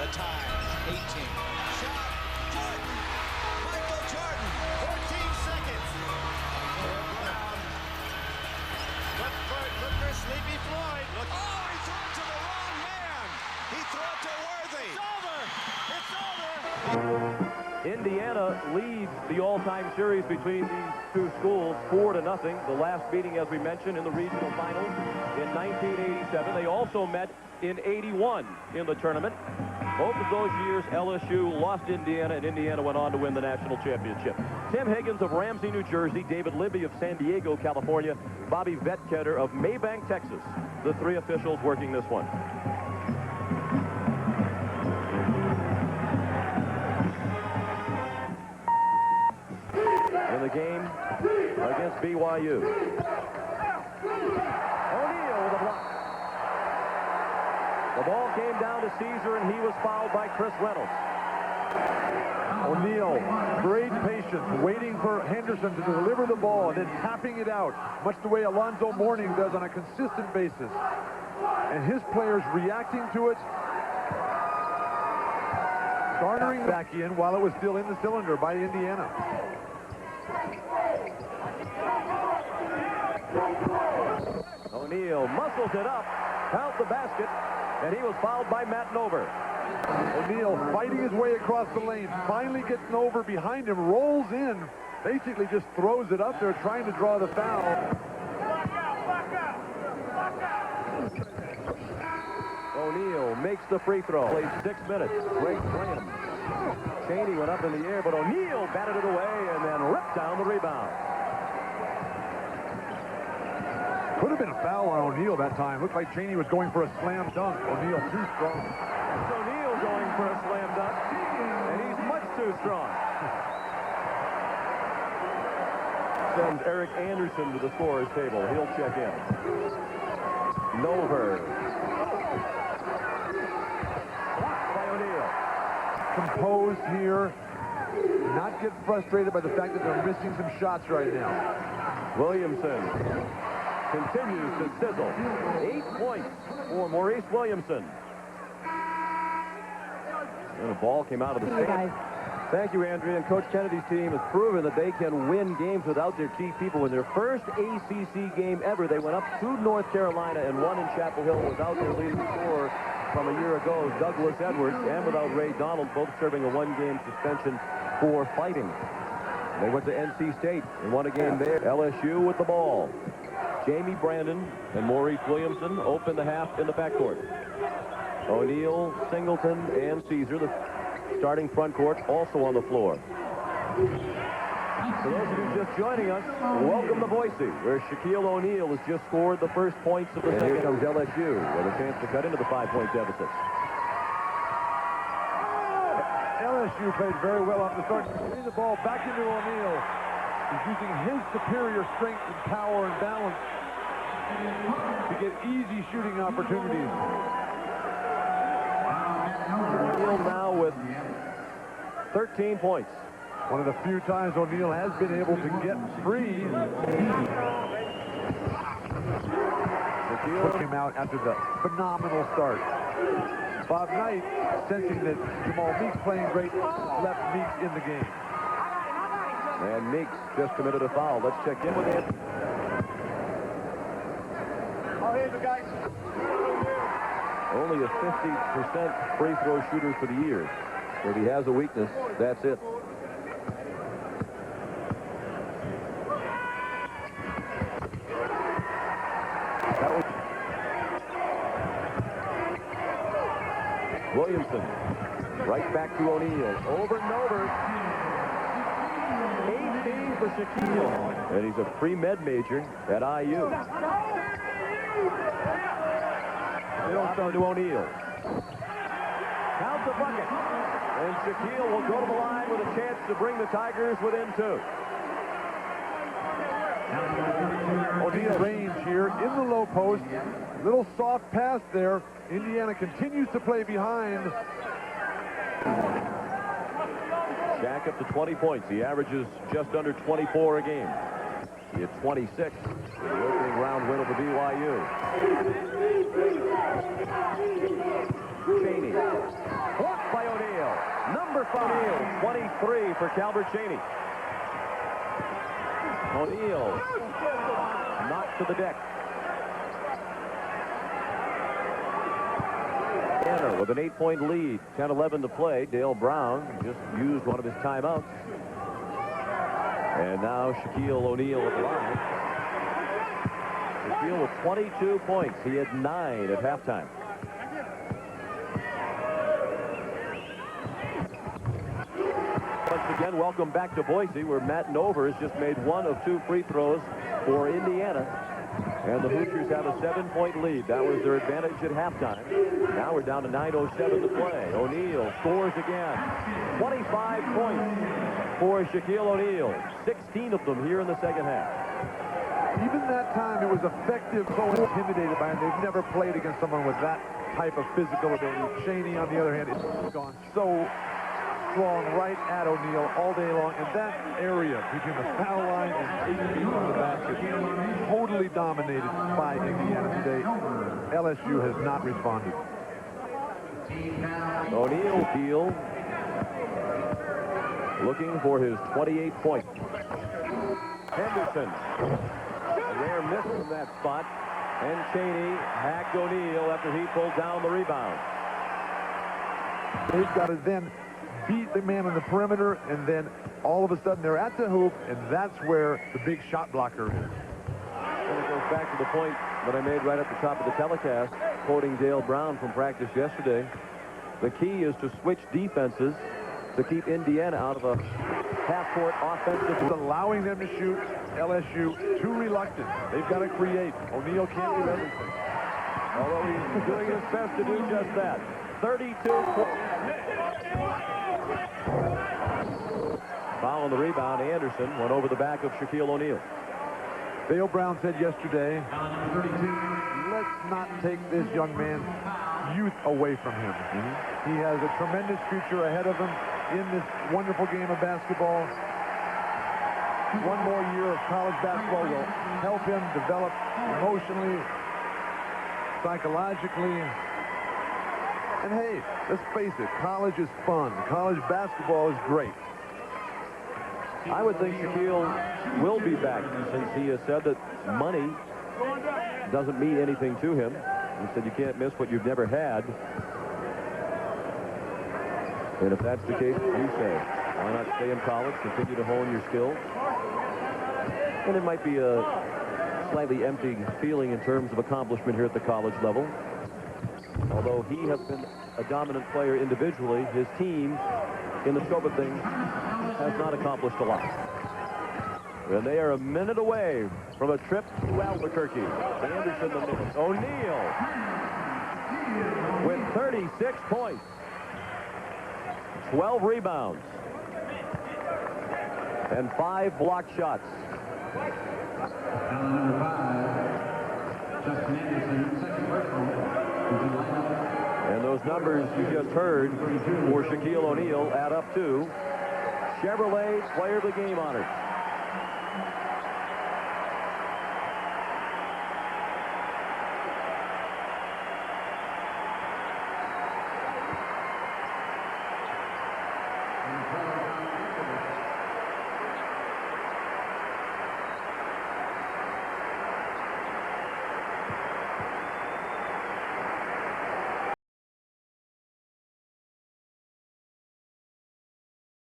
The time, 18. Shot, Jordan, Michael Jordan, 14 seconds. Brown. Look for Sleepy Floyd. Look. Oh, he threw it to the wrong man. He threw it to Worthy. It's over. Indiana leads the all-time series between these two schools 4-0. The last meeting, as we mentioned, in the regional finals in 1987. They also met in 81 in the tournament. Both of those years, LSU lost Indiana, and Indiana went on to win the national championship. Tim Higgins of Ramsey, New Jersey, David Libby of San Diego, California, Bobby Vetketter of Maybank, Texas. The three officials working this one. In the game against BYU. O'Neal with a block. The ball came down to Caesar, and he was fouled by Chris Reynolds. O'Neal, great patience, waiting for Henderson to deliver the ball and then tapping it out, much the way Alonzo Mourning does on a consistent basis. And his players reacting to it, garnering back in while it was still in the cylinder by Indiana. O'Neal muscles it up, fouled the basket, and he was fouled by Matt Nover. O'Neal fighting his way across the lane, finally gets Nover behind him, rolls in, basically just throws it up there trying to draw the foul. O'Neal makes the free throw. Played 6 minutes. Great slam. Chaney went up in the air, but O'Neal batted it away and then ripped down the rebound. Could have been a foul on O'Neal that time. Looked like Chaney was going for a slam dunk. O'Neal too strong. It's O'Neal going for a slam dunk, and he's much too strong. Sends Eric Anderson to the scorer's table. He'll check in. Nover. Blocked by O'Neal. Composed here. Not get frustrated by the fact that they're missing some shots right now. Williamson continues to sizzle. 8 points for Maurice Williamson. And the ball came out of the stand. Thank you, Andrea. And Coach Kennedy's team has proven that they can win games without their key people. In their first ACC game ever, they went up to North Carolina and won in Chapel Hill without their leading scorer from a year ago, Douglas Edwards, and without Ray Donald, both serving a 1-game suspension for fighting. They went to NC State and won a game there. LSU with the ball. Jamie Brandon and Maurice Williamson open the half in the backcourt. O'Neal, Singleton, and Caesar, the starting front court, also on the floor. For those of you just joining us, welcome to Boise, where Shaquille O'Neal has just scored the first points of the second. Here comes LSU with a chance to cut into the 5-point deficit. LSU played very well off the start. Getting the ball back into O'Neal. He's using his superior strength and power and balance to get easy shooting opportunities. O'Neal now with 13 points. One of the few times O'Neal has been able to get free. Shaquille came out after the phenomenal start. Bob Knight, sensing that Jamal Meeks playing great, left Meeks in the game. And Meeks just committed a foul. Let's check in with him. Only a 50% free throw shooter for the year. If he has a weakness, that's it. Williamson, right back to O'Neal. Over and over. 18 for Shaquille. And he's a pre-med major at IU. They'll start to O'Neal. Count the bucket. And Shaquille will go to the line with a chance to bring the Tigers within 2. O'Neal range here in the low post. Little soft pass there. Indiana continues to play behind. Shaq up to 20 points. He averages just under 24 a game. He had 26 in the opening round win over BYU. Chaney. Number 5. O'Neal, 23 for Calvert Chaney. O'Neal knocked to the deck. Anna with an 8-point lead. 10-11 to play. Dale Brown just used one of his timeouts. And now Shaquille O'Neal at the line. Shaquille with 22 points. He had 9 at halftime. Once again, welcome back to Boise, where Matt Nover has just made 1 of 2 free throws for Indiana. And the Hoosiers have a 7-point lead. That was their advantage at halftime. Now we're down to 9:07 to play. O'Neal scores again. 25 points for Shaquille O'Neal. 16 of them here in the second half. Even that time, it was effective. So intimidated by him. They've never played against someone with that type of physical ability. Chaney, on the other hand, has gone so strong right at O'Neal all day long. And that area between the foul line and 8 feet from the basket, totally dominated by Indiana today. LSU has not responded. O'Neal field looking for his 28th point. Henderson. A rare miss from that spot. And Chaney hacked O'Neal after he pulled down the rebound. They've got to then beat the man on the perimeter, and then all of a sudden they're at the hoop, and that's where the big shot blocker is. And it goes back to the point that I made right at the top of the telecast, quoting Dale Brown from practice yesterday. The key is to switch defenses to keep Indiana out of a half-court offensive. Allowing them to shoot. LSU too reluctant. They've got to create. O'Neal can't do everything. Although he's doing his best to do just that. 32 points. Foul on the rebound. Anderson went over the back of Shaquille O'Neal. Dale Brown said yesterday, let's not take this young man's youth away from him. He has a tremendous future ahead of him in this wonderful game of basketball. One more year of college basketball will help him develop emotionally, psychologically. And hey, let's face it, college is fun. College basketball is great. I would think Shaquille will be back, since he has said that money doesn't mean anything to him. He said you can't miss what you've never had. And if that's the case, you say, why not stay in college, continue to hone your skills? And it might be a slightly empty feeling in terms of accomplishment here at the college level. Although he has been a dominant player individually, his team, in the scope of things, has not accomplished a lot. And they are a minute away from a trip to Albuquerque. Anderson, the miss. O'Neal with 36 points. 12 rebounds. And 5 block shots. Number 5, Justin Anderson, second personal. And those numbers you just heard for Shaquille O'Neal add up to Chevrolet Player of the Game honors.